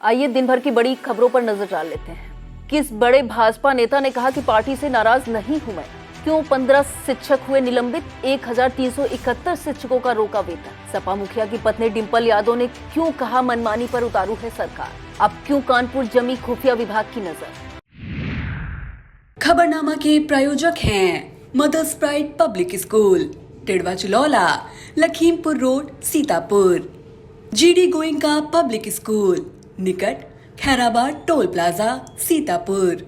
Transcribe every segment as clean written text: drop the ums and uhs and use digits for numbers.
आइए दिन भर की बड़ी खबरों पर नजर डाल लेते हैं। किस बड़े भाजपा नेता ने कहा कि पार्टी से नाराज नहीं हूं मैं? क्यों 15 शिक्षक हुए निलंबित? 1371 शिक्षकों का रोका वेतन। सपा मुखिया की पत्नी डिंपल यादव ने क्यों कहा मनमानी पर उतारू है सरकार? अब क्यों कानपुर जमी खुफिया विभाग की नजर? खबरनामा के प्रायोजक हैं Mother's Pride public school, Tidwa Chulaula, Lakhimpur road, Sitapur. GD Goenka public school, निकट खैराबाद टोल प्लाजा, सीतापुर।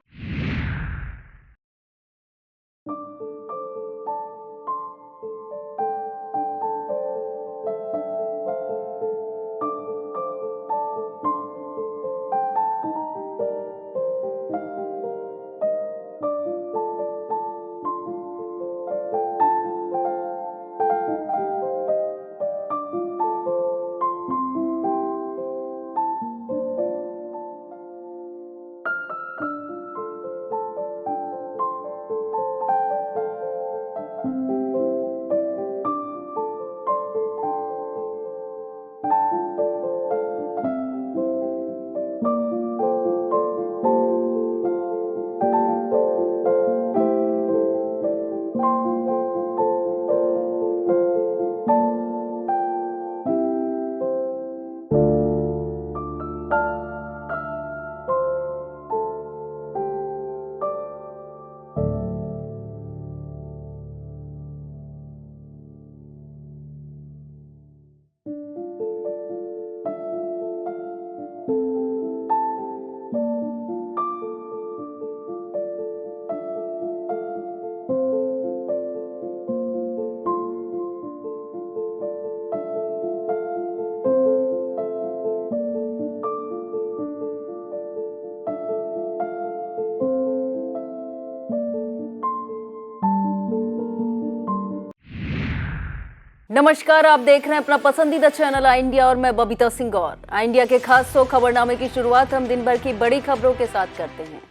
नमस्कार, आप देख रहे हैं अपना पसंदीदा चैनल आई इंडिया और मैं बबीता सिंह। और आई इंडिया के खास शो खबरनामे की शुरुआत हम दिन भर की बड़ी खबरों के साथ करते हैं।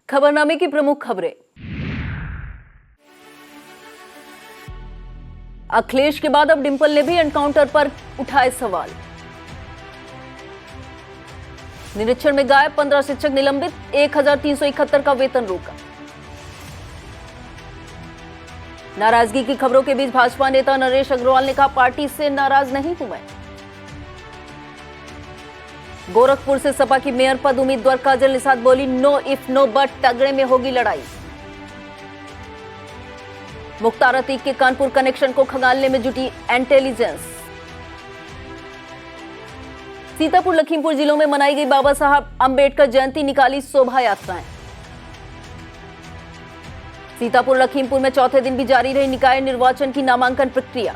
खबरनामे की प्रमुख खबरें। अखिलेश के बाद अब डिंपल ने भी एनकाउंटर पर उठाए सवाल। निरीक्षण में गायब 15 शिक्षक निलंबित, 1371 का वेतन रोका। नाराजगी की खबरों के बीच भाजपा नेता नरेश अग्रवाल ने कहा पार्टी से नाराज नहीं हूं मैं। गोरखपुर से सपा की मेयर पद उम्मीदवार काजल निषाद बोली नो इफ नो बट, तगड़े में होगी लड़ाई। मुख्तार अतीक के कानपुर कनेक्शन को खंगालने में जुटी इंटेलिजेंस। सीतापुर लखीमपुर जिलों में मनाई गई बाबा साहब अंबेडकर जयंती, निकाली शोभा यात्राएं। सीतापुर लखीमपुर में चौथे दिन भी जारी रही निकाय निर्वाचन की नामांकन प्रक्रिया।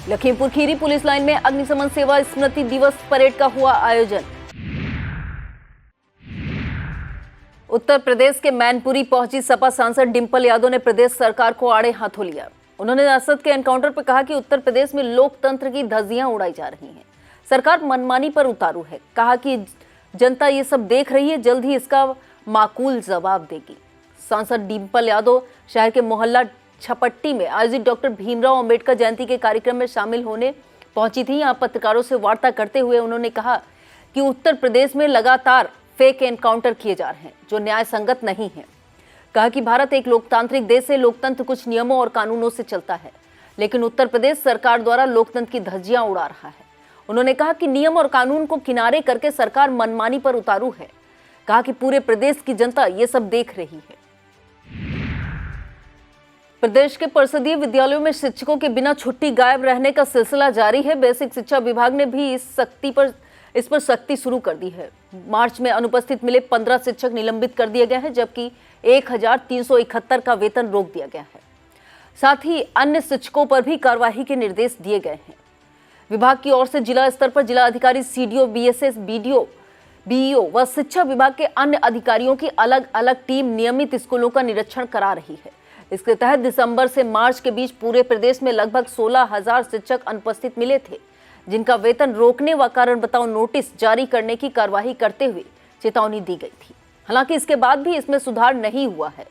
लखीमपुर खीरी पुलिस लाइन में अग्निशमन सेवा स्मृति दिवस परेड का हुआ आयोजन। उत्तर प्रदेश के मैनपुरी पहुंची सपा सांसद डिंपल यादव ने प्रदेश सरकार को आड़े हाथों लिया। उन्होंने असद के एनकाउंटर पर कहा कि उत्तर प्रदेश में लोकतंत्र की धज्जियां उड़ाई जा रही हैं, सरकार मनमानी पर उतारू है। कहा कि जनता ये सब देख रही है, जल्द ही इसका माकूल जवाब देगी। सांसद डिंपल यादव शहर के मोहल्ला छपट्टी में आयोजित डॉक्टर भीमराव अंबेडकर जयंती के कार्यक्रम में शामिल होने पहुंची थी। यहां पत्रकारों से वार्ता करते हुए उन्होंने कहा कि उत्तर प्रदेश में लगातार फेक एनकाउंटर किए जा रहे हैं जो न्याय संगत नहीं है। कहा कि भारत एक लोकतांत्रिक देश है, लोकतंत्र कुछ नियमों और कानूनों से चलता है, लेकिन उत्तर प्रदेश सरकार द्वारा लोकतंत्र की धज्जियां उड़ा रहा है। उन्होंने कहा कि नियम और कानून को किनारे करके सरकार मनमानी पर उतारू है। कहा कि पूरे प्रदेश की जनता ये सब देख रही है। प्रदेश के परिषदीय विद्यालयों में शिक्षकों के बिना छुट्टी गायब रहने का सिलसिला जारी है। बेसिक शिक्षा विभाग ने भी इस पर सख्ती शुरू कर दी है। मार्च में अनुपस्थित मिले 15 शिक्षक निलंबित कर दिए गए हैं, जबकि 1371 का वेतन रोक दिया गया है। साथ ही अन्य शिक्षकों पर भी कार्रवाई के निर्देश दिए गए हैं। विभाग की ओर से जिला स्तर पर जिला अधिकारी, सीडीओ, बीएसएस, बीडीओ, बीईओ व शिक्षा विभाग के अन्य अधिकारियों की अलग अलग टीम नियमित स्कूलों का निरीक्षण करा रही है। इसके तहत दिसंबर से मार्च के बीच पूरे प्रदेश में लगभग 16,000 शिक्षक अनुपस्थित मिले थे, जिनका वेतन रोकने व कारण बताओ नोटिस जारी करने की कार्रवाई करते हुए चेतावनी दी गई थी। हालांकि इसके बाद भी इसमें सुधार नहीं हुआ है।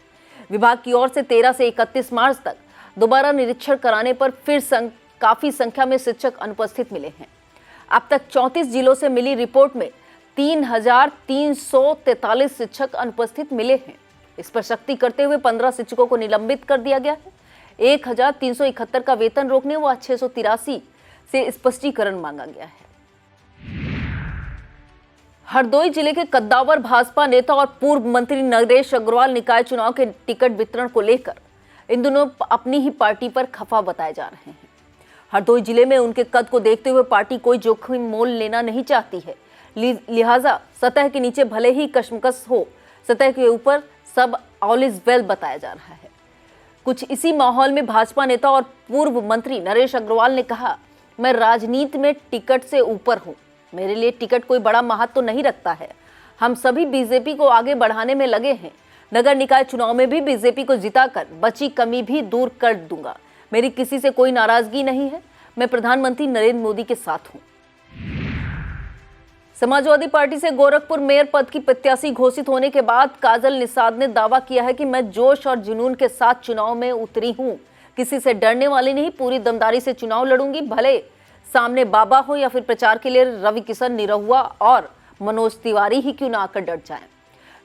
विभाग की ओर से 13 से 31 मार्च तक दोबारा निरीक्षण कराने पर फिर काफी संख्या में शिक्षक अनुपस्थित मिले हैं। अब तक 34 जिलों से मिली रिपोर्ट में 3,343 शिक्षक अनुपस्थित मिले हैं। इस पर सख्ती करते हुए 15 शिक्षकों को निलंबित कर दिया गया है। 1,371 का वेतन रोकने व 683 से स्पष्टीकरण मांगा गया है। हरदोई जिले के कद्दावर भाजपा नेता और पूर्व मंत्री नरेश अग्रवाल निकाय चुनाव के टिकट वितरण को लेकर इन दिनों अपनी ही पार्टी पर खफा बताए जा रहे हैं। हरदोई जिले में उनके कद को देखते हुए पार्टी कोई जोखिम मोल लेना नहीं चाहती है, लिहाजा सतह के नीचे भले ही कशमकश हो, सतह के ऊपर सब ऑल इज वेल बताया जा रहा है। कुछ इसी माहौल में भाजपा नेता और पूर्व मंत्री नरेश अग्रवाल ने कहा, मैं राजनीति में टिकट से ऊपर हूं, मेरे लिए टिकट कोई बड़ा महत्व तो नहीं रखता है। हम सभी बीजेपी को आगे बढ़ाने में लगे हैं। नगर निकाय चुनाव में भी बीजेपी को जिताकर बची कमी भी दूर कर दूंगा। मेरी किसी से कोई नाराजगी नहीं है। मैं प्रधानमंत्री नरेंद्र मोदी के साथ हूं। समाजवादी पार्टी से गोरखपुर मेयर पद की प्रत्याशी घोषित होने के बाद काजल निषाद ने दावा किया है कि मैं जोश और जुनून के साथ चुनाव में उतरी हूं। किसी से डरने वाली नहीं, पूरी दमदारी से चुनाव लड़ूंगी, भले सामने बाबा हो या फिर प्रचार के लिए रवि किशन निरहुआ और मनोज तिवारी ही क्यों ना आकर डट जाएं।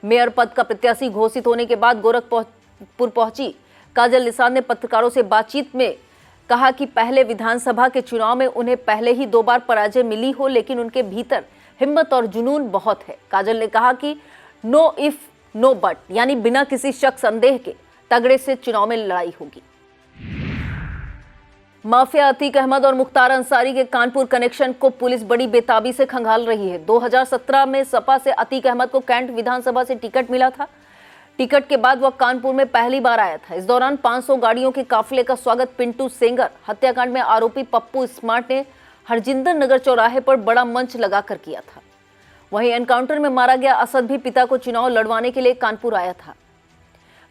मेयर पद का प्रत्याशी घोषित होने के बाद गोरखपुर पहुंची काजल निषाद ने पत्रकारों से बातचीत में कहा कि पहले विधानसभा के चुनाव में उन्हें पहले ही 2 बार पराजय मिली हो, लेकिन उनके भीतर हिम्मत और जुनून बहुत है। काजल ने कहा कि नो इफ नो बट, यानी बिना किसी शक संदेह के तगड़े से चुनाव में लड़ाई होगी। माफिया अतीक अहमद और मुख्तार अंसारी के कानपुर कनेक्शन को पुलिस बड़ी बेताबी से खंगाल रही है। 2017 में सपा से अतीक अहमद को कैंट विधानसभा से टिकट मिला था। टिकट के बाद वह कानपुर में पहली बार आया था। इस दौरान 500 गाड़ियों के काफिले का स्वागत पिंटू सेंगर हत्याकांड में आरोपी पप्पू स्मार्ट ने हरजिंदर नगर चौराहे पर बड़ा मंच लगाकर किया था। वहीं एनकाउंटर में मारा गया असद भी पिता को चुनाव लड़वाने के लिए कानपुर आया था।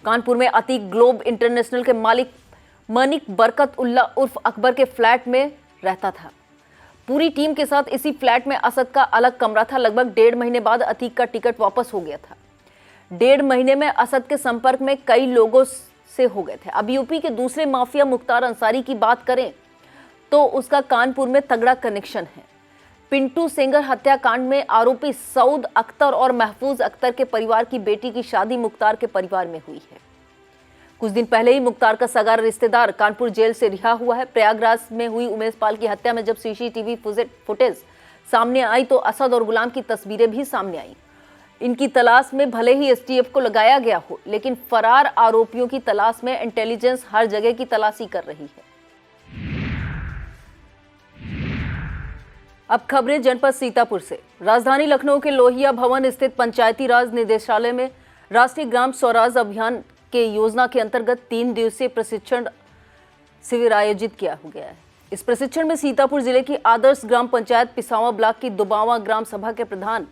कानपुर में अतीक ग्लोब इंटरनेशनल के मालिक मनिक बरकत उल्ला उर्फ अकबर के फ्लैट में रहता था। पूरी टीम के साथ इसी फ्लैट में असद का अलग कमरा था। लगभग 1.5 महीने बाद अतीक का टिकट वापस हो गया था। 1.5 महीने में असद के संपर्क में कई लोगों से हो गए थे। अब यूपी के दूसरे माफिया मुख्तार अंसारी की बात करें तो उसका कानपुर में तगड़ा कनेक्शन है। पिंटू सेंगर हत्याकांड में आरोपी सऊद अख्तर और महफूज अख्तर के परिवार की बेटी की शादी मुख्तार के परिवार में हुई है। कुछ दिन पहले ही मुख्तार का सगा रिश्तेदार कानपुर जेल से रिहा हुआ है। प्रयागराज में हुई उमेश पाल की हत्या में जब सीसीटीवी फुटेज सामने आई तो असद और गुलाम की तस्वीरें भी सामने आई। इनकी तलाश में भले ही एसटीएफ को लगाया गया हो, लेकिन फरार आरोपियों की तलाश में इंटेलिजेंस हर जगह की तलाशी कर रही है। अब खबरें जनपद सीतापुर से। राजधानी लखनऊ के लोहिया भवन स्थित पंचायती राज निदेशालय में राष्ट्रीय ग्राम स्वराज अभियान के योजना के अंतर्गत 3 दिवसीय प्रशिक्षण शिविर आयोजित किया गया है। इस प्रशिक्षण में सीतापुर जिले की आदर्श ग्राम पंचायत पिसावा ब्लॉक की दुबावा ग्राम सभा के प्रधान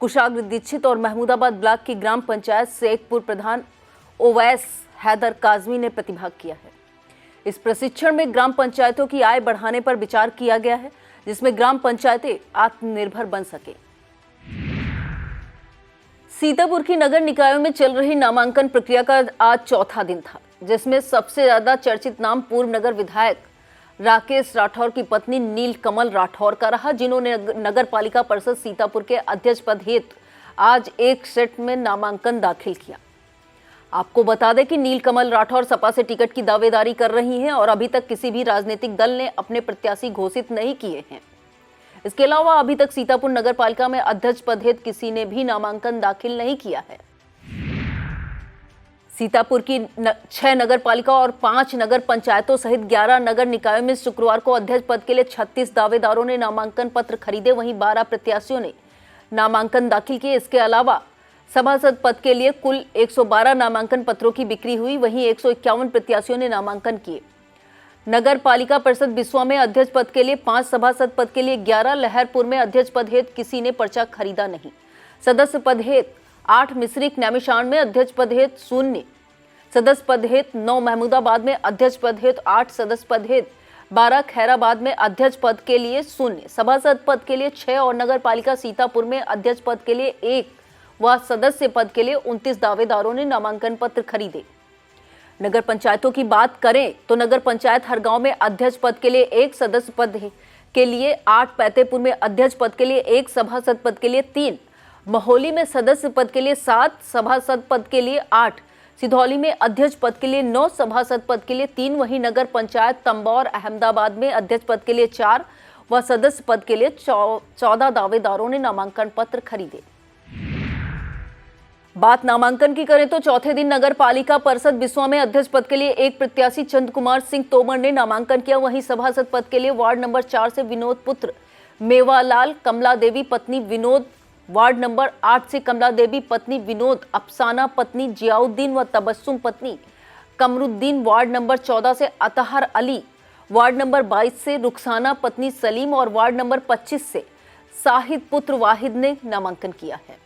कुशाग्र दीक्षित और महमूदाबाद ब्लॉक की ग्राम पंचायत शेखपुर प्रधान ओवैस हैदर काजमी ने प्रतिभाग किया है। इस प्रशिक्षण में ग्राम पंचायतों की आय बढ़ाने पर विचार किया गया है, जिसमें ग्राम पंचायतें आत्मनिर्भर बन सके। सीतापुर की नगर निकायों में चल रही नामांकन प्रक्रिया का आज चौथा दिन था, जिसमें सबसे ज्यादा चर्चित नाम पूर्व नगर विधायक राकेश राठौर की पत्नी नीलकमल राठौर का रहा, जिन्होंने नगर पालिका परिषद सीतापुर के अध्यक्ष पद हेतु आज एक सेट में नामांकन दाखिल किया। आपको बता दें कि नीलकमल राठौर सपा से टिकट की दावेदारी कर रही हैं और अभी तक किसी भी राजनीतिक दल ने अपने प्रत्याशी घोषित नहीं किए हैं। इसके अलावा अभी तक सीतापुर नगर पालिका में अध्यक्ष पद हेतु किसी ने भी नामांकन दाखिल नहीं किया है। सीतापुर की 6 नगर पालिका और 5 नगर पंचायतों सहित 11 नगर निकायों में शुक्रवार को अध्यक्ष पद के लिए 36 दावेदारों ने नामांकन पत्र खरीदे, वहीं 12 प्रत्याशियों ने नामांकन दाखिल किए। इसके अलावा सभासद पद के लिए कुल 112 नामांकन पत्रों की बिक्री हुई, वहीं 151 प्रत्याशियों ने नामांकन किए। नगर पालिका परिषद बिस्वा में अध्यक्ष पद के लिए 5, सभासद पद के लिए 11, लहरपुर में अध्यक्ष पद हेतु किसी ने पर्चा खरीदा नहीं। सदस्य पद हेतु 8, मिश्रिक नैमिषारण्य में अध्यक्ष पद हेतु 0, सदस्य पद हेतु 9, महमूदाबाद में अध्यक्ष पद हेतु 8, सदस्य पद हेतु 12, खैराबाद में अध्यक्ष पद के लिए 0, सभासद पद के लिए 6 और नगर पालिका सीतापुर में अध्यक्ष पद के लिए 1 व सदस्य पद के लिए 29 दावेदारों ने नामांकन पत्र खरीदे। नगर पंचायतों की बात करें तो नगर पंचायत हरगांव में अध्यक्ष पद के लिए 1, सदस्य पद के लिए 8, फतेहपुर में अध्यक्ष पद के लिए 1, सभासद पद के लिए 3, महोली में सदस्य पद के लिए 7, सभासद पद के लिए 8, सिधौली में अध्यक्ष पद के लिए 9, सभासद पद के लिए 3, वहीं नगर पंचायत तंबौर अहमदाबाद में अध्यक्ष पद के लिए 4 व सदस्य पद के लिए 14 दावेदारों ने नामांकन पत्र खरीदे। बात नामांकन की करें तो चौथे दिन नगर पालिका परिषद बिस्वा में अध्यक्ष पद के लिए 1 प्रत्याशी चंद कुमार सिंह तोमर ने नामांकन किया। वहीं सभासद पद के लिए वार्ड नंबर 4 से विनोद पुत्र मेवालाल, कमला देवी पत्नी विनोद, वार्ड नंबर 8 से कमला देवी पत्नी विनोद, अफसाना पत्नी जियाउद्दीन व तबस्सुम पत्नी कमरुद्दीन, वार्ड नंबर 14 से अतहर अली, वार्ड नंबर 22 से रुखसाना पत्नी सलीम और वार्ड नंबर 25 से साहिद पुत्र वाहिद ने नामांकन किया है।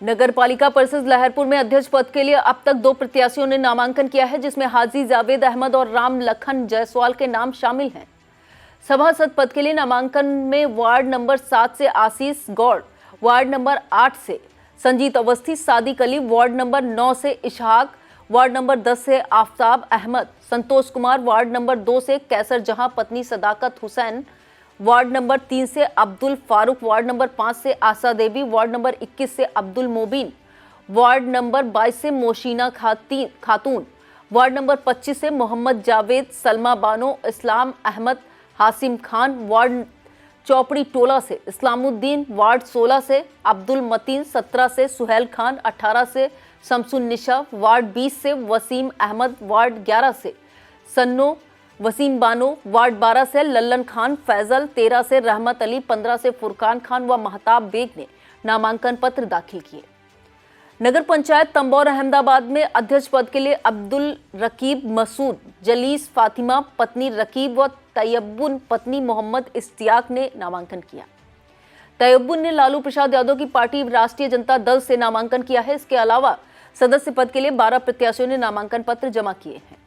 नगर पालिका परिषद लहरपुर में अध्यक्ष पद के लिए अब तक 2 प्रत्याशियों ने नामांकन किया है, जिसमें हाजी जावेद अहमद और राम लखन जायसवाल के नाम शामिल हैं। सभासद पद के लिए नामांकन में वार्ड नंबर 7 से आशीष गौड़, वार्ड नंबर 8 से संजीत अवस्थी, सादिक अली, वार्ड नंबर 9 से इशहाक, वार्ड नंबर 10 से आफ्ताब अहमद, संतोष कुमार, वार्ड नंबर 2 से कैसर जहां पत्नी सदाकत हुसैन, वार्ड नंबर 3 से अब्दुल फारूक, वार्ड नंबर 5 से आशा देवी, वार्ड नंबर 21 से अब्दुल मोबिन, वार्ड नंबर 22 से मोशीना खातून, वार्ड नंबर 25 से मोहम्मद जावेद, सलमा बानो, इस्लाम अहमद, हासिम खान, वार्ड चौपड़ी टोला से इस्लामुद्दीन, वार्ड 16 से अब्दुल मतीन, 17 से सुहेल खान, 18 से शमसुन निशा, वार्ड 20 से वसीम अहमद, वार्ड 11 से सन्नो वसीम बानो, वार्ड 12 से लल्लन खान फैजल, 13 से रहमत अली, 15 से फुरकान खान व महताब बेग ने नामांकन पत्र दाखिल किए। नगर पंचायत तंबौर अहमदाबाद में अध्यक्ष पद के लिए अब्दुल रकीब मसूद, जलीस फातिमा पत्नी रकीब व तैयबुन पत्नी मोहम्मद इश्तियाक ने नामांकन किया। तैयबुन ने लालू प्रसाद यादव की पार्टी राष्ट्रीय जनता दल से नामांकन किया है। इसके अलावा सदस्य पद के लिए 12 प्रत्याशियों ने नामांकन पत्र जमा किए हैं।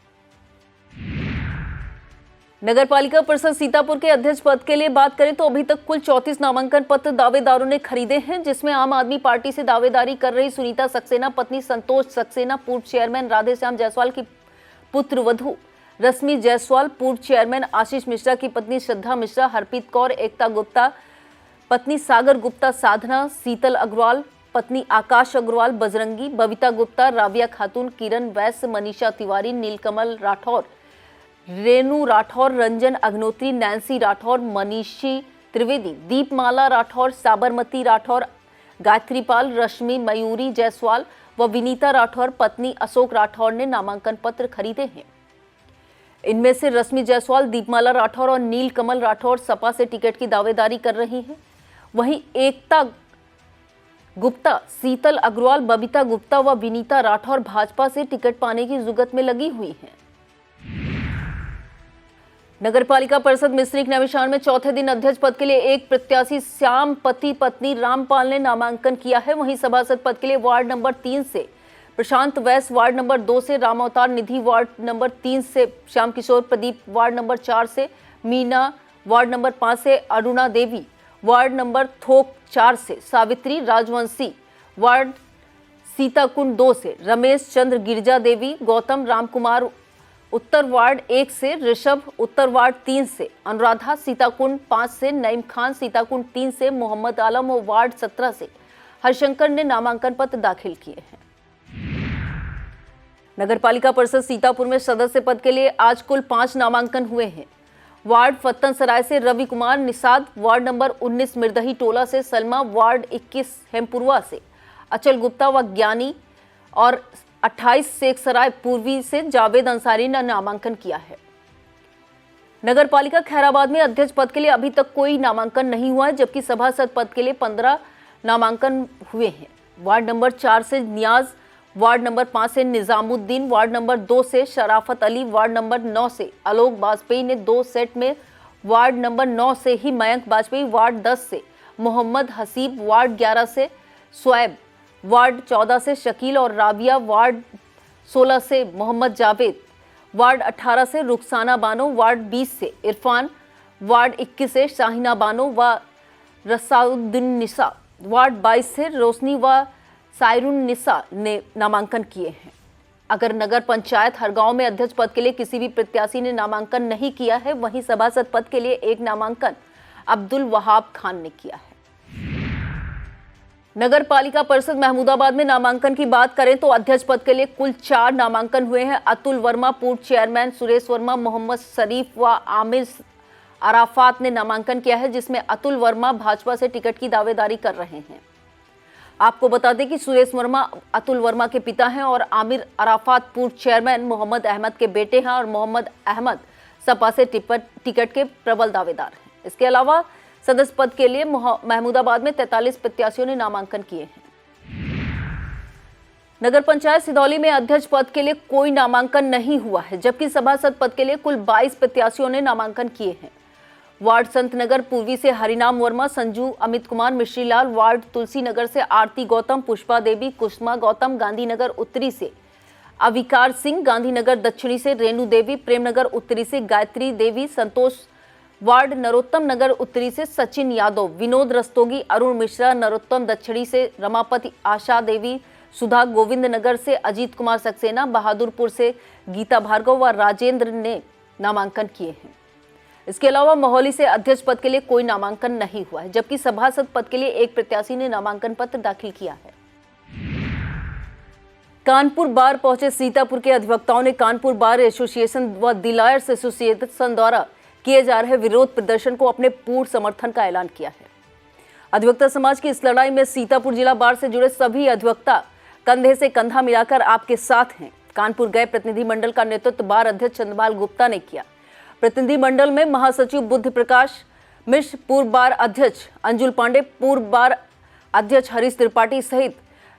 नगर पालिका परिषद सीतापुर के अध्यक्ष पद के लिए बात करें तो अभी तक कुल 34 नामांकन पत्र दावेदारों ने खरीदे हैं, जिसमें आम आदमी पार्टी से दावेदारी कर रही सुनीता सक्सेना पत्नी संतोष सक्सेना, पूर्व चेयरमैन राधेश्याम जायसवाल की पुत्र वधू रश्मि जायसवाल, पूर्व चेयरमैन आशीष मिश्रा की पत्नी श्रद्धा मिश्रा, हरप्रीत कौर, एकता गुप्ता पत्नी सागर गुप्ता, साधना, शीतल अग्रवाल पत्नी आकाश अग्रवाल, बजरंगी, बबीता गुप्ता, राबिया खातून, किरण वैश्य, मनीषा तिवारी, नीलकमल राठौर, रेनू राठौर, रंजन अग्नोत्री, नैन्सी राठौर, मनीषी त्रिवेदी, दीपमाला राठौर, साबरमती राठौर, गायत्री पाल, रश्मि मयूरी जायसवाल व विनीता राठौर पत्नी अशोक राठौर ने नामांकन पत्र खरीदे हैं। इनमें से रश्मि जायसवाल, दीपमाला राठौर और नील कमल राठौर सपा से टिकट की दावेदारी कर रही हैं। वहीं एकता गुप्ता, शीतल अग्रवाल, बबीता गुप्ता व विनीता राठौर भाजपा से टिकट पाने की जुगत में लगी हुई हैं। नगर पालिका परिषद मिश्रिक नैमिषारण्य में चौथे दिन अध्यक्ष पद के लिए 1 प्रत्याशी श्याम पति पत्नी रामपाल ने नामांकन किया है। वहीं सभासद पद के लिए वार्ड नंबर 3 से प्रशांत वैश्य, वार्ड नंबर 2 से राम अवतार निधि, वार्ड नंबर 3 से श्याम किशोर प्रदीप, वार्ड नंबर 4 से मीना, वार्ड नंबर 5 से अरुणा देवी, वार्ड नंबर थोक 4 से सावित्री राजवंशी, वार्ड सीताकुंड 2 से रमेश चंद्र गिरजा देवी, गौतम रामकुमार, उत्तर वार्ड 1 से ऋषभ, उत्तर वार्ड 3 से अनुराधा, सीताकुंड 5 से नईम खान, सीताकुंड 3 से मोहम्मद आलम और वार्ड 17 से हरशंकर ने नामांकन पत्र दाखिल किए हैं। नगर पालिका परिषद सीतापुर में सदस्य पद के लिए आज कुल 5 नामांकन हुए हैं। वार्ड फत्तन सराय से रवि कुमार निषाद, वार्ड नंबर 19 मिर्दही टोला से सलमा, वार्ड 21 हेमपुरवा से अचल गुप्ता व ज्ञानी और 28 शेख सराय पूर्वी से जावेद अंसारी ने नामांकन किया है। नगर पालिका खैराबाद में अध्यक्ष पद के लिए अभी तक कोई नामांकन नहीं हुआ है, जबकि सभासद पद के लिए 15 नामांकन हुए हैं। वार्ड नंबर 4 से नियाज, वार्ड नंबर 5 से निजामुद्दीन, वार्ड नंबर 2 से शराफत अली, वार्ड नंबर 9 से आलोक वाजपेयी ने 2 सेट में, वार्ड नंबर 9 से ही मयंक वाजपेयी, वार्ड 10 से मोहम्मद हसीब, वार्ड 11 से शुएब, वार्ड 14 से शकील और राबिया, वार्ड 16 से मोहम्मद जावेद, वार्ड 18 से रुखसाना बानो, वार्ड 20 से इरफान, वार्ड 21 से शाहिना बानो व रसाउद्दीन निसा, वार्ड 22 से रोशनी व सायरुन निसा ने नामांकन किए हैं। अगर नगर पंचायत हरगांव में अध्यक्ष पद के लिए किसी भी प्रत्याशी ने नामांकन नहीं किया है, वहीं सभासद पद के लिए एक नामांकन अब्दुल वहाब खान ने किया है। नगर पालिका परिषद महमूदाबाद में नामांकन की बात करें तो अध्यक्ष पद के लिए कुल 4 नामांकन हुए हैं। अतुल वर्मा, पूर्व चेयरमैन सुरेश वर्मा, मोहम्मद शरीफ व आमिर अराफात ने नामांकन किया है, जिसमें अतुल वर्मा भाजपा से टिकट की दावेदारी कर रहे हैं। आपको बता दें कि सुरेश वर्मा अतुल वर्मा के पिता हैं और आमिर अराफात पूर्व चेयरमैन मोहम्मद अहमद के बेटे हैं और मोहम्मद अहमद सपा से टिकट के प्रबल दावेदार हैं। इसके अलावा सदस्य पद के लिए महमूदाबाद में 43 प्रत्याशियों ने नामांकन किए हैं। नगर पंचायत सिधौली में अध्यक्ष पद के लिए कोई नामांकन नहीं हुआ है, जबकि सभासद पद के लिए कुल 22 प्रत्याशियों ने नामांकन किए हैं। वार्ड संत नगर पूर्वी से हरिनाम वर्मा, संजू अमित कुमार, मिश्री लाल, वार्ड तुलसी नगर से आरती गौतम, पुष्पा देवी, कुसुमा गौतम, गांधीनगर उत्तरी से अविकार सिंह, गांधीनगर दक्षिणी से रेणु देवी, प्रेमनगर उत्तरी से गायत्री देवी, संतोष वार्ड नरोत्तम नगर उत्तरी से सचिन यादव, विनोद रस्तोगी, अरुण मिश्रा, नरोत्तम दक्षिणी से रमापति आशा देवी, सुधा गोविंद नगर से अजीत कुमार सक्सेना, बहादुरपुर से गीता भार्गव व राजेंद्र ने नामांकन किए हैं। इसके अलावा मोहाली से अध्यक्ष पद के लिए कोई नामांकन नहीं हुआ है, जबकि सभासद पद के लिए एक प्रत्याशी ने नामांकन पत्र दाखिल किया है। कानपुर बार पहुंचे सीतापुर के अधिवक्ताओं ने कानपुर बार एसोसिएशन व द लॉयर्स एसोसिएशन द्वारा किए जा रहे विरोध प्रदर्शन को अपने पूर्ण समर्थन का ऐलान किया है। अधिवक्ता समाज की इस लड़ाई में सीतापुर जिला बार से जुड़े सभी अधिवक्ता कंधे से कंधा मिलाकर आपके साथ हैं। कानपुर गए प्रतिनिधिमंडल का नेतृत्व बार अध्यक्ष चंद्रपाल गुप्ता ने किया। प्रतिनिधिमंडल में महासचिव बुद्ध प्रकाश मिश्र, पूर्व बार अध्यक्ष अंजुल पांडे, पूर्व बार अध्यक्ष हरीश त्रिपाठी सहित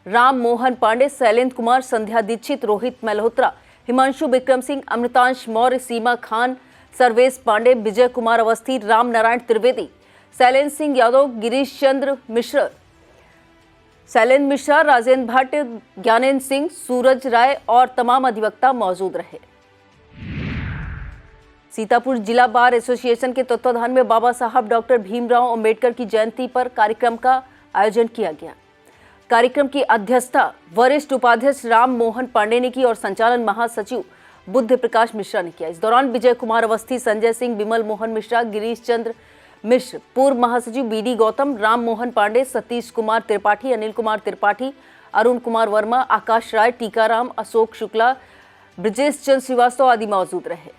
राम मोहन पांडे, शैलेंद्र कुमार, संध्या दीक्षित, रोहित मल्होत्रा, हिमांशु विक्रम सिंह, अमृतांश मौर्य, सीमा खान, सर्वेश पांडे, विजय कुमार अवस्थी, राम नारायण त्रिवेदी, शैलेंद्र सिंह यादव, गिरीश चंद्र मिश्र, शैलेंद्र मिश्रा, राजेंद्र भट्ट, ज्ञानेन्द्र सिंह, सूरज राय और तमाम अधिवक्ता मौजूद रहे। सीतापुर जिला बार एसोसिएशन के तत्वाधान में बाबा साहब डॉक्टर भीमराव अंबेडकर की जयंती पर कार्यक्रम का आयोजन किया गया। कार्यक्रम की अध्यक्षता वरिष्ठ उपाध्यक्ष राम मोहन पांडे ने की और संचालन महासचिव बुद्ध प्रकाश मिश्रा ने किया। इस दौरान विजय कुमार अवस्थी, संजय सिंह, विमल मोहन मिश्रा, गिरीश चंद्र मिश्र, पूर्व महासचिव बीडी गौतम, राम मोहन पांडे, सतीश कुमार त्रिपाठी, अनिल कुमार त्रिपाठी, अरुण कुमार वर्मा, आकाश राय, टीकाराम, अशोक शुक्ला, ब्रजेश चंद्र श्रीवास्तव आदि मौजूद रहे।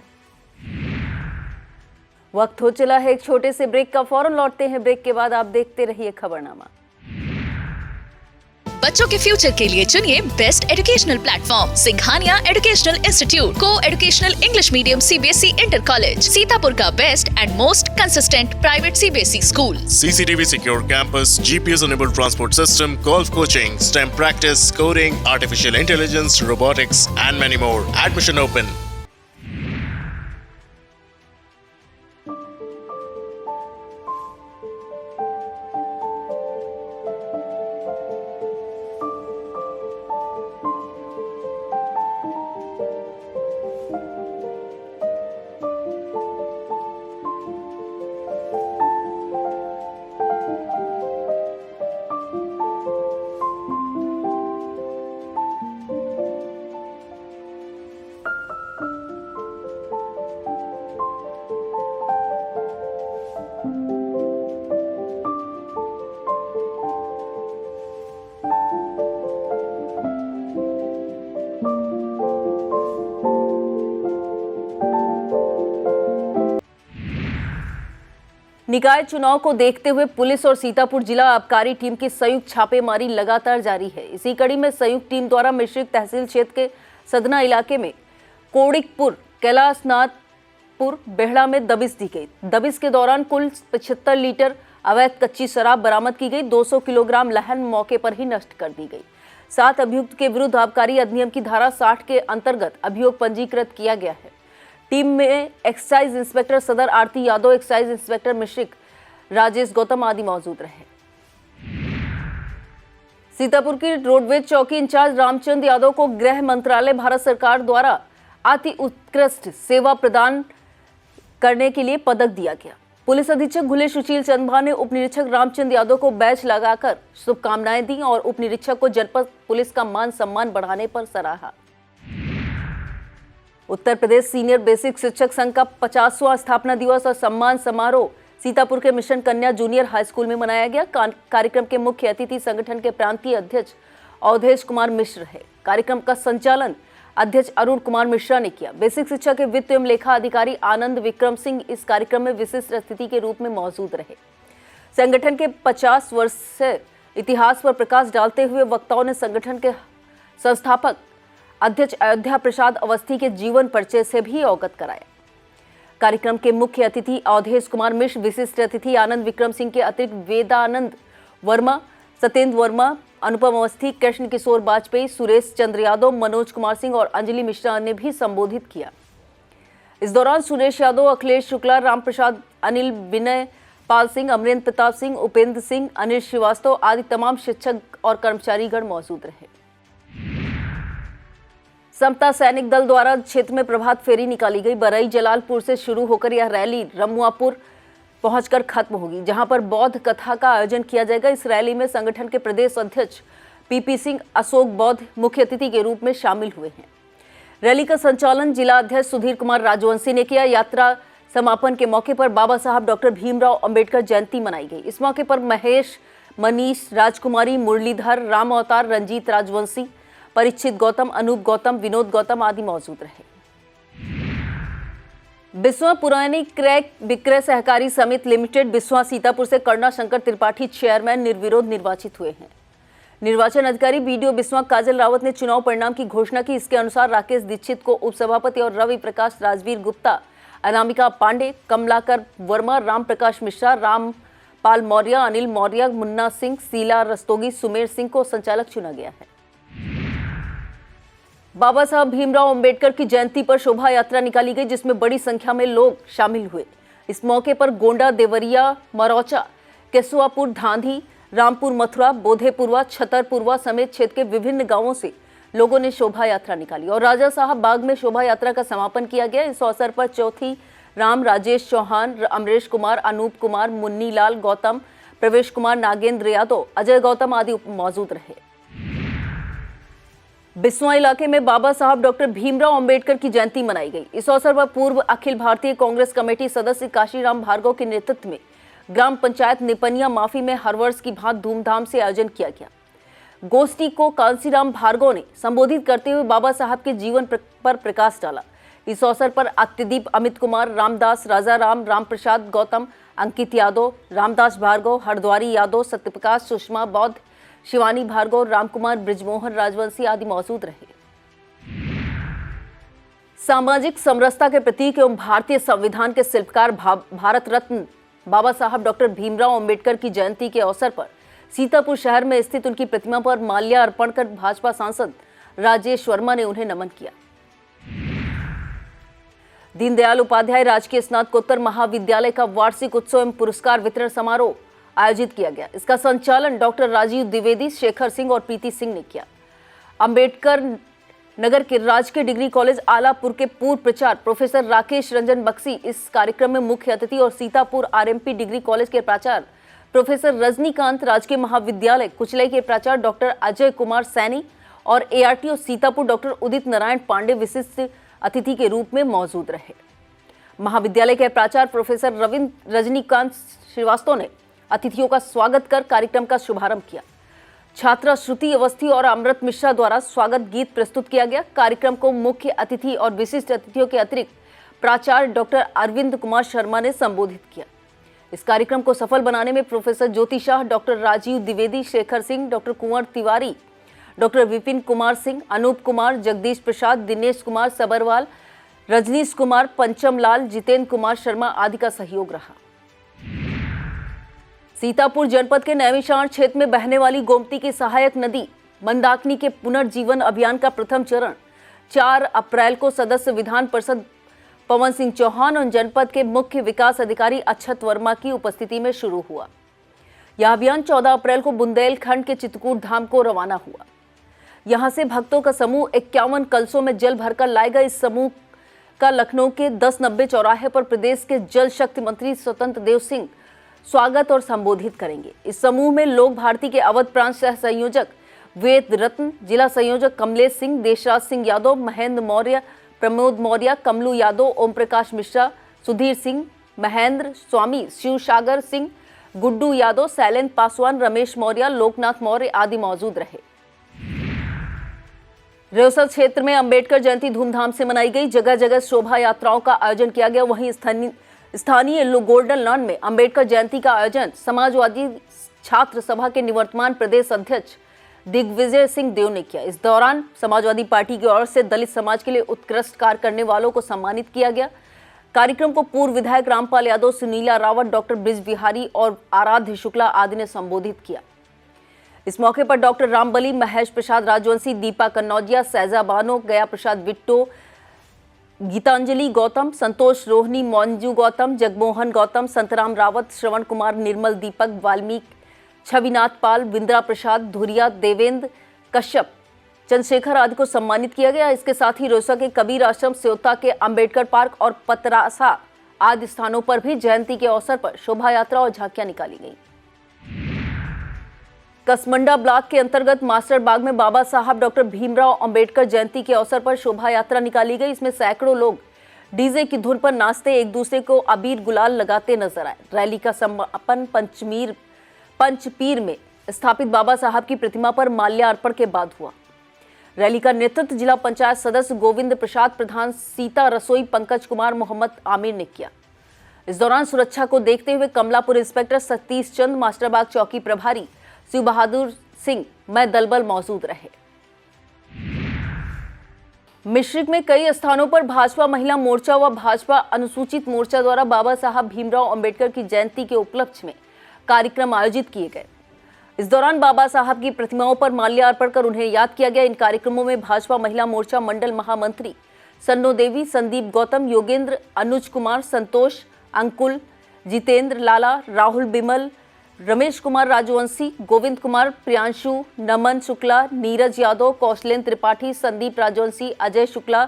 वक्त हो चला है एक छोटे से ब्रेक का, फौरन लौटते हैं ब्रेक के बाद। आप देखते रहिए खबरनामा। बच्चों के फ्यूचर के लिए चुनिए best educational platform Singhania educational institute, co-educational English medium CBSE inter college, Sitapur का best and most consistent private CBSE school. CCTV secure campus, GPS enabled transport system, golf coaching, STEM practice, coding, artificial intelligence, robotics and many more. Admission open. निकाय चुनाव को देखते हुए police और सीतापुर जिला आबकारी team की संयुक्त छापेमारी लगातार जारी है। इसी कड़ी में संयुक्त टीम द्वारा मिश्रिक तहसील क्षेत्र के सदना इलाके में कोड़िकपुर, कैलाशनाथपुर, बेहड़ा में दबिश दी गई। दबिश के दौरान कुल 75 लीटर अवैध कच्ची शराब बरामद की गई। 200 किलोग्राम लहन मौके पर ही नष्ट कर दी गई। 7 अभियुक्त के विरुद्ध आबकारी अधिनियम की धारा 60 के अंतर्गत अभियोग पंजीकृत किया गया है। टीम में एक्साइज इंस्पेक्टर सदर आरती यादव, एक्साइज इंस्पेक्टर मिश्रिक राजेश गौतम आदि मौजूद रहे। सीतापुर की रोडवेज चौकी इंचार्ज रामचंद्र यादव को गृह मंत्रालय भारत सरकार द्वारा अति उत्कृष्ट सेवा प्रदान करने के लिए पदक दिया गया। पुलिस अधीक्षक घुले सुशील चंद्रभा ने उप निरीक्षक रामचंद्र यादव को बैच लगाकर शुभकामनाएं दी और उप निरीक्षक को जनपद पुलिस का मान सम्मान बढ़ाने पर सराहा। उत्तर प्रदेश सीनियर बेसिक शिक्षक संघ का 50वां स्थापना दिवस और सम्मान समारोह सीतापुर के मिशन कन्या जूनियर हाई स्कूल में मनाया गया। कार्यक्रम के मुख्य अतिथि संगठन के प्रांतीय अध्यक्ष अवधेश कुमार मिश्र है। कार्यक्रम का संचालन अध्यक्ष अरुण कुमार मिश्रा ने किया। बेसिक शिक्षा के वित्त एवं लेखा अधिकारी आनंद विक्रम सिंह इस कार्यक्रम में विशिष्ट अतिथि के रूप में मौजूद रहे। संगठन के 50 वर्ष से इतिहास पर प्रकाश डालते हुए वक्ताओं ने संगठन के संस्थापक अध्यक्ष अयोध्या प्रसाद अवस्थी के जीवन परिचय से भी अवगत कराया। कार्यक्रम के मुख्य अतिथि अवधेश कुमार मिश्र, विशिष्ट अतिथि आनंद विक्रम सिंह के अतिरिक्त वेदानंद वर्मा, सत्येंद्र वर्मा, अनुपम अवस्थी, कृष्ण किशोर वाजपेयी, सुरेश चंद्र यादव, मनोज कुमार सिंह और अंजलि मिश्रा ने भी संबोधित किया। इस दौरान सुरेश यादव, अखिलेश शुक्ला, राम प्रसाद, अनिल, विनय पाल सिंह, अमरेंद्र प्रताप सिंह, उपेंद्र सिंह, अनिल श्रीवास्तव आदि तमाम शिक्षक और कर्मचारीगण मौजूद रहे। समता सैनिक दल द्वारा क्षेत्र में प्रभात फेरी निकाली गई। बरई जलालपुर से शुरू होकर यह रैली रमुआपुर पहुंचकर खत्म होगी, जहां पर बौद्ध कथा का आयोजन किया जाएगा। इस रैली में संगठन के प्रदेश अध्यक्ष पीपी सिंह, अशोक बौद्ध मुख्य अतिथि के रूप में शामिल हुए हैं। रैली का संचालन जिला अध्यक्ष सुधीर कुमार राजवंशी ने किया। यात्रा समापन के मौके पर बाबा साहब डॉक्टर भीमराव अंबेडकर जयंती मनाई गई। इस मौके पर महेश, मनीष, राजकुमारी, मुरलीधर, राम अवतार, रंजीत राजवंशी, परीक्षित गौतम, अनूप गौतम, विनोद गौतम आदि मौजूद रहे। बिस्वा पुरानी क्रय विक्रय सहकारी समिति लिमिटेड बिस्वा सीतापुर से करुणा शंकर त्रिपाठी चेयरमैन निर्विरोध निर्वाचित हुए हैं। निर्वाचन अधिकारी बीडीओ बिस्वा काजल रावत ने चुनाव परिणाम की घोषणा की। इसके अनुसार राकेश दीक्षित को उपसभापति और रवि प्रकाश, राजवीर गुप्ता, अनामिका पांडे, कमलाकर वर्मा, राम प्रकाश मिश्रा, रामपाल मौर्य, अनिल मौर्य, मुन्ना सिंह, शीला रस्तोगी, सुमेर सिंह को संचालक चुना गया है। बाबा साहब भीमराव अंबेडकर की जयंती पर शोभा यात्रा निकाली गई, जिसमें बड़ी संख्या में लोग शामिल हुए। इस मौके पर गोंडा, देवरिया, मरौचा, केसुआपुर, धांधी, रामपुर, मथुरा, बोधेपुरवा, छतरपुरवा समेत क्षेत्र के विभिन्न गांवों से लोगों ने शोभा यात्रा निकाली और राजा साहब बाग में शोभा यात्रा का समापन किया गया। इस अवसर पर चौथी राम, राजेश चौहान, अमरेश कुमार, अनूप कुमार, मुन्नी लाल गौतम, प्रवेश कुमार, नागेंद्र यादव, अजय गौतम आदि मौजूद रहे। बिस्वा इलाके में बाबा साहब डॉक्टर भीमराव अंबेडकर की जयंती मनाई गई। इस अवसर पर पूर्व अखिल भारतीय कांग्रेस कमेटी सदस्य काशीराम भार्गव के नेतृत्व में ग्राम पंचायत निपनिया माफी में हर वर्ष की भांति धूमधाम से आयोजन किया गया। गोष्ठी को कांशीराम भार्गव ने संबोधित करते हुए बाबा साहब के जीवन पर प्रकाश डाला। इस अवसर पर आत्यदीप, अमित कुमार, रामदास, राजाराम, राम प्रसाद गौतम, अंकित यादव, रामदास भार्गव, हरद्वारी यादव, सत्यप्रकाश, सुषमा बौद्ध, शिवानी भार्गव, रामकुमार, ब्रिजमोहन राजवंशी आदि मौजूद रहे। सामाजिक समरसता के प्रतीक एवं भारतीय संविधान के शिल्पकार भारत रत्न बाबा साहब डॉक्टर भीमराव अंबेडकर की जयंती के अवसर पर सीतापुर शहर में स्थित उनकी प्रतिमा पर माल्यार्पण कर भाजपा सांसद राजेश वर्मा ने उन्हें नमन किया। दीनदयाल उपाध्याय राजकीय स्नातकोत्तर महाविद्यालय का वार्षिक उत्सव एवं पुरस्कार वितरण समारोह आयोजित किया गया। इसका संचालन डॉक्टर राजीव द्विवेदी, शेखर सिंह और प्रीति सिंह ने किया। अंबेडकर नगर के राजकीय डिग्री कॉलेज आलापुर के पूर्व प्राचार्य प्रोफेसर राकेश रंजन बक्सी इस कार्यक्रम में मुख्य अतिथि और सीतापुर आरएमपी डिग्री कॉलेज के प्राचार्य प्रोफेसर रजनीकांत, राजकीय महाविद्यालय कुचलई के प्राचार्य डॉक्टर अजय कुमार सैनी और एआरटीओ सीतापुर डॉक्टर उदित नारायण पांडे विशिष्ट अतिथि के रूप में मौजूद रहे। महाविद्यालय के प्राचार्य प्रोफेसर रजनीकांत श्रीवास्तव ने अतिथियों का स्वागत कर कार्यक्रम का शुभारंभ किया। छात्रा श्रुति अवस्थी और अमृत मिश्रा द्वारा स्वागत गीत प्रस्तुत किया गया। कार्यक्रम को मुख्य अतिथि और विशिष्ट अतिथियों के अतिरिक्त प्राचार्य डॉक्टर अरविंद कुमार शर्मा ने संबोधित किया। इस कार्यक्रम को सफल बनाने में प्रोफेसर ज्योति शाह, डॉक्टर राजीव द्विवेदी, शेखर सिंह, डॉक्टर कुंवर तिवारी, डॉक्टर विपिन कुमार सिंह, अनूप कुमार, जगदीश प्रसाद, दिनेश कुमार सबरवाल, रजनीश कुमार, पंचम लाल, जितेंद्र कुमार शर्मा आदि का सहयोग रहा। सीतापुर जनपद के नैमिषारण क्षेत्र में बहने वाली गोमती की सहायक नदी मंदाकिनी के पुनर्जीवन अभियान का प्रथम चरण 4 अप्रैल को सदस्य विधान परिषद पवन सिंह चौहान और जनपद के मुख्य विकास अधिकारी अक्षत वर्मा की उपस्थिति में शुरू हुआ। यह अभियान 14 अप्रैल को बुंदेलखंड के चित्रकूट धाम को रवाना हुआ। यहां से भक्तों का समूह 51 कलशों में जल भरकर लाएगा। इस समूह का लखनऊ के 1090 चौराहे पर प्रदेश के जल शक्ति मंत्री स्वतंत्र देव सिंह स्वागत और संबोधित करेंगे। इस समूह में लोक भारती के अवध प्रांत सह संयोजक वेद रत्न, जिला संयोजक कमलेश सिंह, देशराज सिंह यादव, महेंद्र मौर्य, प्रमोद मौर्य, कमलू यादव, ओम प्रकाश मिश्रा, सुधीर सिंह, महेंद्र स्वामी, शिवसागर सिंह, गुड्डू यादव, शैलेंद्र पासवान, रमेश मौर्य, लोकनाथ मौर्य आदि मौजूद रहे। रियोसर क्षेत्र में अंबेडकर जयंती धूमधाम से मनाई गई। जगह जगह शोभा यात्राओं का आयोजन किया गया। वहीं स्थानीय गोल्डन लॉन में अंबेडकर जयंती का आयोजन समाजवादी छात्र सभा के निवर्तमान प्रदेश अध्यक्ष दिग्विजय सिंह देव ने किया। इस दौरान समाजवादी पार्टी की ओर से दलित समाज के लिए उत्कृष्ट कार्य करने वालों को सम्मानित किया गया। कार्यक्रम को पूर्व विधायक रामपाल यादव, सुनीला रावत, डॉक्टर ब्रिज बिहारी और आराध्य शुक्ला आदि ने संबोधित किया। इस मौके पर डॉक्टर रामबली, महेश प्रसाद राजवंशी, दीपा कन्नौजिया, सैजा बानो, गया प्रसाद विट्टो, गीतांजलि गौतम, संतोष रोहनी, मंजू गौतम, जगमोहन गौतम, संतराम रावत, श्रवण कुमार, निर्मल दीपक, वाल्मीकि, छविनाथ पाल, विंद्रा प्रसाद, धुरिया, देवेंद्र कश्यप, चंद्रशेखर आदि को सम्मानित किया गया। इसके साथ ही रोसा के कबीर आश्रम, स्योता के अंबेडकर पार्क और पतरासा आदि स्थानों पर भी जयंती के अवसर पर शोभा यात्रा और झांकियां निकाली गई। कसमंडा ब्लॉक के अंतर्गत मास्टर बाग में बाबा साहब डॉक्टर भीमराव अंबेडकर जयंती के अवसर पर शोभा यात्रा निकाली गई। इसमें सैकड़ों लोग डीजे की धुन पर नाचते, एक दूसरे को अबीर गुलाल लगाते नजर आए। रैली का समापन पंचपीर में स्थापित बाबा साहब की प्रतिमा पर माल्यार्पण के बाद हुआ। रैली का नेतृत्व जिला पंचायत सदस्य गोविंद प्रसाद, प्रधान सीता रसोई पंकज कुमार, मोहम्मद आमिर ने किया। इस दौरान सुरक्षा को देखते हुए कमलापुर इंस्पेक्टर सतीश चंद, मास्टरबाग चौकी प्रभारी शिव बहादुर सिंह, मैं दलबल मौजूद रहे। मिश्रिक में कई स्थानों पर भाजपा महिला मोर्चा व भाजपा अनुसूचित मोर्चा द्वारा बाबा साहब भीमराव अंबेडकर की जयंती के उपलक्ष्य में कार्यक्रम आयोजित किए गए। इस दौरान बाबा साहब की प्रतिमाओं पर माल्यार्पण कर उन्हें याद किया गया। इन कार्यक्रमों में भाजपा महिला मोर्चा मंडल महामंत्री सन्नो देवी, संदीप गौतम, योगेंद्र, अनुज कुमार, संतोष, अंकुल, जितेंद्र लाला, राहुल बिमल, रमेश कुमार राजवंशी, गोविंद कुमार, प्रियांशु, नमन शुक्ला, नीरज यादव, कौशलेंद्र त्रिपाठी, संदीप राजवंशी, अजय शुक्ला,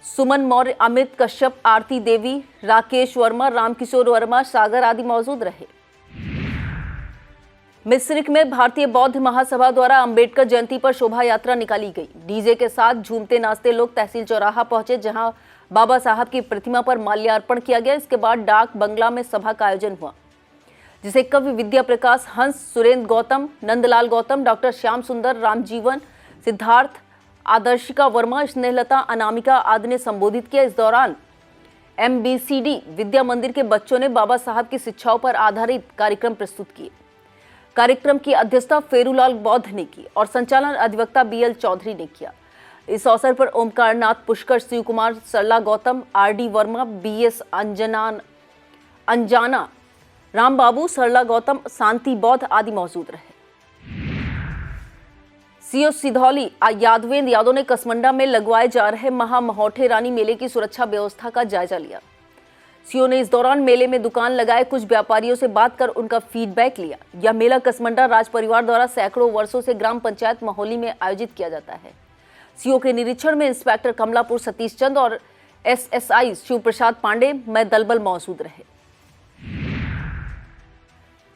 सुमन मौर्य, अमित कश्यप, आरती देवी, राकेश वर्मा, रामकिशोर वर्मा, सागर आदि मौजूद रहे। मिश्रिक में भारतीय बौद्ध महासभा द्वारा अंबेडकर जयंती पर शोभा यात्रा निकाली गई। डीजे के साथ झूमते नाचते लोग तहसील चौराहा पहुंचे, जहां बाबा साहब की प्रतिमा पर माल्यार्पण किया गया। इसके बाद डाक बंगला में सभा का आयोजन हुआ, जिसे कवि विद्या प्रकाश, हंस, सुरेंद्र गौतम, नंदलाल गौतम, डॉक्टर श्याम सुंदर, रामजीवन, सिद्धार्थ, आदर्शिका वर्मा, स्नेहलता, अनामिका आदि ने संबोधित किया। इस दौरान MBCD विद्या मंदिर के बच्चों ने बाबा साहब की शिक्षाओं पर आधारित कार्यक्रम प्रस्तुत किए। कार्यक्रम की अध्यक्षता फेरूलाल बौद्ध ने की और संचालन अधिवक्ता BL चौधरी ने किया। इस अवसर पर ओमकारनाथ पुष्कर, शिव कुमार, सरला गौतम, RD वर्मा, BS अंजाना, राम बाबू, सरला गौतम, शांति बौद्ध आदि मौजूद रहे। सीओ सिधौली यादवेंद्र यादव ने कसमंडा में लगवाए जा रहे महामहोठे रानी मेले की सुरक्षा व्यवस्था का जायजा लिया। सीओ ने इस दौरान मेले में दुकान लगाए कुछ व्यापारियों से बात कर उनका फीडबैक लिया। यह मेला कसमंडा राज परिवार द्वारा सैकड़ों वर्षों से ग्राम पंचायत महोली में आयोजित किया जाता है। सीओ के निरीक्षण में इंस्पेक्टर कमलापुर सतीश चंद और SSI शिव प्रसाद पांडे, मैं दलबल मौजूद रहे।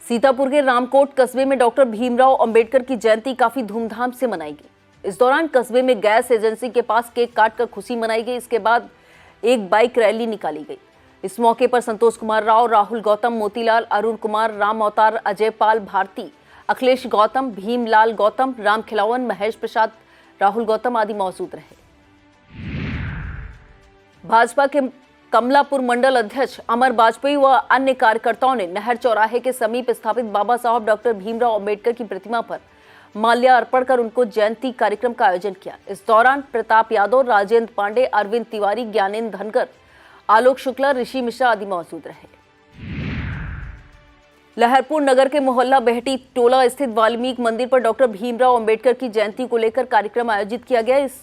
सीतापुर के रामकोट कस्बे में डॉक्टर भीमराव अंबेडकर की जयंती काफी धूमधाम से मनाई गई। इस दौरान कस्बे में गैस एजेंसी के पास केक काटकर खुशी मनाई गई। इसके बाद एक बाइक रैली निकाली गई। इस मौके पर संतोष कुमार राव, राहुल गौतम, मोतीलाल, अरुण कुमार, राम अवतार, अजय पाल भारती, अखिलेश गौतम, भीमलाल गौतम, राम खिलावन, महेश प्रसाद, राहुल गौतम आदि मौजूद रहे। भाजपा के कमलापुर मंडल अध्यक्ष अमर वाजपेयी व अन्य कार्यकर्ताओं ने नहर चौराहे के समीप स्थापित बाबा साहब डॉक्टर भीमराव अंबेडकर की प्रतिमा पर माल्यार्पण कर उनको जयंती कार्यक्रम का आयोजन किया। इस दौरान प्रताप यादव, राजेंद्र पांडे, अरविंद तिवारी, ज्ञानेंद्र धनगर, आलोक शुक्ला, ऋषि मिश्रा आदि मौजूद रहे। लहरपुर नगर के मोहल्ला बेहटी टोला स्थित वाल्मीकि मंदिर पर डॉक्टर भीमराव अंबेडकर की जयंती को लेकर कार्यक्रम आयोजित किया गया। इस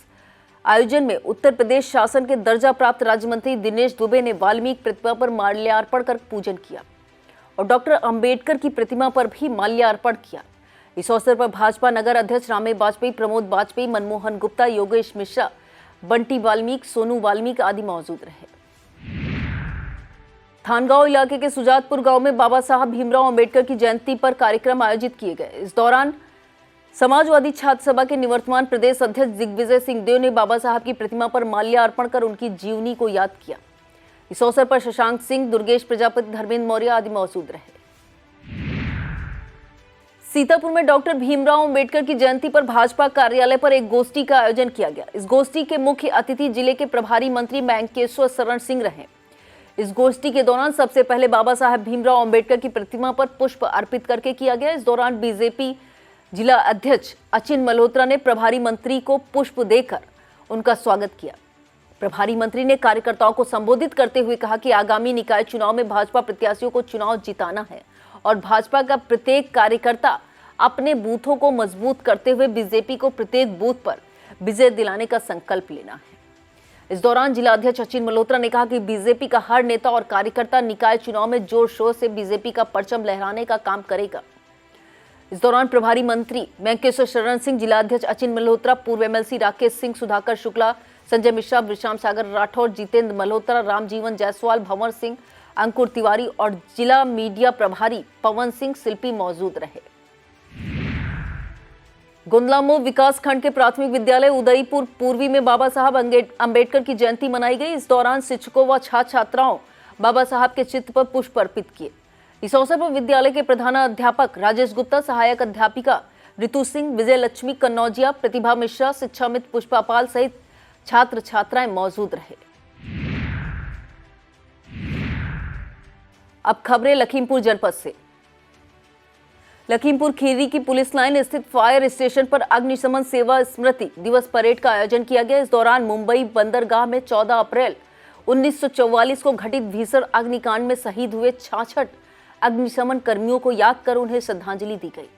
आयोजन में उत्तर प्रदेश शासन के दर्जा प्राप्त राज्य मंत्री दिनेश दुबे ने वाल्मीकि प्रतिमा पर माल्यार्पण कर पूजन किया और डॉक्टर अंबेडकर की प्रतिमा पर भी माल्यार्पण किया। इस अवसर पर भाजपा नगर अध्यक्ष रामे वाजपेयी, प्रमोद वाजपेयी, मनमोहन गुप्ता, योगेश मिश्रा, बंटी वाल्मीकि, सोनू वाल्मीकि आदि मौजूद रहे। थानगांव इलाके के सुजातपुर गांव में बाबा साहब भीमराव अंबेडकर की जयंती पर कार्यक्रम आयोजित किए गए। इस दौरान समाजवादी छात्र सभा के निवर्तमान प्रदेश अध्यक्ष दिग्विजय सिंह देव ने बाबा साहब की प्रतिमा पर माल्यार्पण कर उनकी जीवनी को याद किया। इस अवसर पर शशांक सिंह, दुर्गेश प्रजापति, धर्मेंद्र मौर्य आदि मौजूद रहे। सीतापुर में डॉक्टर भीमराव अंबेडकर की जयंती पर भाजपा कार्यालय पर एक गोष्ठी का आयोजन किया गया। इस गोष्ठी के मुख्य अतिथि जिले के प्रभारी मंत्री मैंकेश्वर शरण सिंह रहे। इस गोष्ठी के दौरान सबसे पहले बाबा साहब भीमराव अंबेडकर की प्रतिमा पर पुष्प अर्पित करके किया गया। इस दौरान बीजेपी जिला अध्यक्ष अचिन मल्होत्रा ने प्रभारी मंत्री को पुष्प देकर उनका स्वागत किया। प्रभारी मंत्री ने कार्यकर्ताओं को संबोधित करते हुए कहा कि आगामी निकाय चुनाव में भाजपा प्रत्याशियों को चुनाव जिताना है और भाजपा का प्रत्येक कार्यकर्ता अपने बूथों को मजबूत करते हुए बीजेपी को प्रत्येक बूथ पर विजय दिलाने का संकल्प लेना है। इस दौरान जिला अध्यक्ष अचिन मल्होत्रा ने कहा कि बीजेपी का हर नेता और कार्यकर्ता निकाय चुनाव में जोर शोर से बीजेपी का परचम लहराने का काम करेगा। इस दौरान प्रभारी मंत्री मैंकेश्वर शरण सिंह, जिला अध्यक्ष अचिन मल्होत्रा, पूर्व एमएलसी राकेश सिंह, सुधाकर शुक्ला, संजय मिश्रा, विश्राम सागर राठौर, जितेंद्र मल्होत्रा, रामजीवन जायसवाल, भंवर सिंह, अंकुर तिवारी और जिला मीडिया प्रभारी पवन सिंह शिल्पी मौजूद रहे। गुंदलामो विकास खंड के प्राथमिक विद्यालय उदयपुर पूर्वी में बाबा साहब अंबेडकर की जयंती मनाई गई। इस दौरान शिक्षकों व छात्र छात्राओं बाबा साहब के चित्र पर पुष्प अर्पित किए। इस अवसर पर विद्यालय के प्रधानाध्यापक राजेश गुप्ता, सहायक अध्यापिका ऋतु सिंह, विजय लक्ष्मी कन्नौजिया, प्रतिभा मिश्रा, शिक्षा मित्र पुष्पा पाल सहित छात्र छात्राएं मौजूद रहे। अब खबरें लखीमपुर जनपद से। लखीमपुर खीरी की पुलिस लाइन स्थित फायर स्टेशन पर अग्निशमन सेवा स्मृति दिवस परेड का आयोजन किया गया। इस दौरान मुंबई बंदरगाह में 14 अप्रैल 1944 को घटित भीषण अग्निकांड में शहीद हुए 66 अग्निशमन कर्मियों को याद कर उन्हें श्रद्धांजलि दी गई।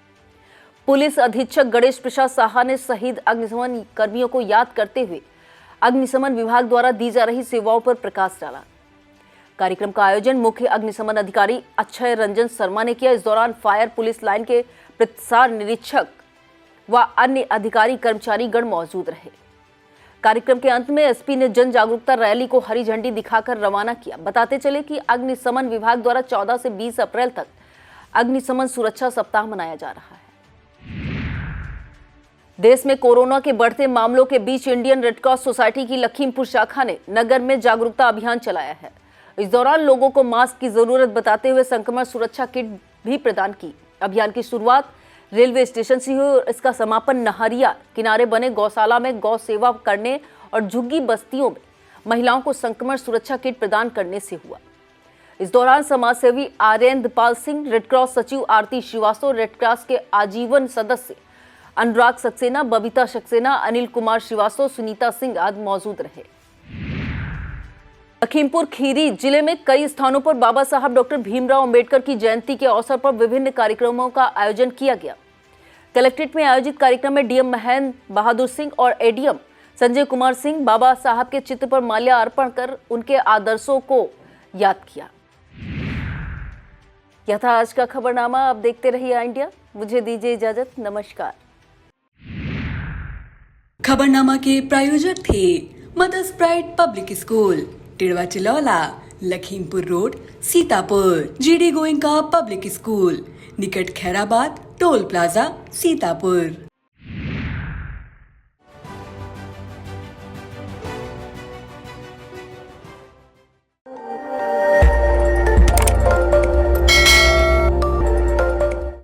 पुलिस अधीक्षक गणेश प्रसाद साहा ने शहीद अग्निशमन कर्मियों को याद करते हुए अग्निशमन विभाग द्वारा दी जा रही सेवाओं पर प्रकाश डाला। कार्यक्रम का आयोजन मुख्य अग्निशमन अधिकारी अक्षय रंजन शर्मा ने किया। इस दौरान फायर पुलिस लाइन के प्रसार निरीक्षक व अन्य अधिकारी कर्मचारी गण मौजूद रहे। कार्यक्रम के अंत में एसपी ने जन जागरूकता रैली को हरी झंडी दिखाकर रवाना किया। बताते चले कि अग्निशमन विभाग द्वारा 14 से 20 अप्रैल तक अग्निशमन सुरक्षा सप्ताह मनाया जा रहा है। देश में कोरोना के बढ़ते मामलों के बीच इंडियन रेड क्रॉस सोसाइटी की लखीमपुर शाखा ने नगर में जागरूकता अभियान चलाया है। इस दौरान लोगों को मास्क की जरूरत बताते हुए संक्रमण सुरक्षा किट भी प्रदान की। अभियान की शुरुआत रेलवे स्टेशन से हुई और इसका समापन नहरिया किनारे बने गौशाला में गौ सेवा करने और झुग्गी बस्तियों में महिलाओं को संक्रमण सुरक्षा किट प्रदान करने से हुआ। इस दौरान समाजसेवी आर्यन पाल सिंह, रेड क्रॉस सचिव आरती श्रीवास्तव, रेड क्रॉस के आजीवन सदस्य अनुराग सक्सेना, बबीता सक्सेना, अनिल कुमार श्रीवास्तव, सुनीता सिंह आदि मौजूद रहे। लखीमपुर खीरी जिले में कई स्थानों पर बाबा साहब डॉक्टर भीमराव अंबेडकर की जयंती के अवसर पर विभिन्न कार्यक्रमों का आयोजन किया गया। कलेक्ट्रेट में आयोजित कार्यक्रम में डीएम महेंद्र बहादुर सिंह और एडीएम संजय कुमार सिंह बाबा साहब के चित्र पर माल्यार्पण कर उनके आदर्शों को याद किया। यह था आज का खबरनामा। अब देखते रहिए इंडिया। मुझे दीजिए इजाजत। नमस्कार। खबरनामा के प्रायोजक थे Mother's Pride public school, Tidwa Chilaula, Lakhimpur road, Sitapur. GD Goenka public school, निकट खैराबाद, टोल प्लाजा, सीतापुर।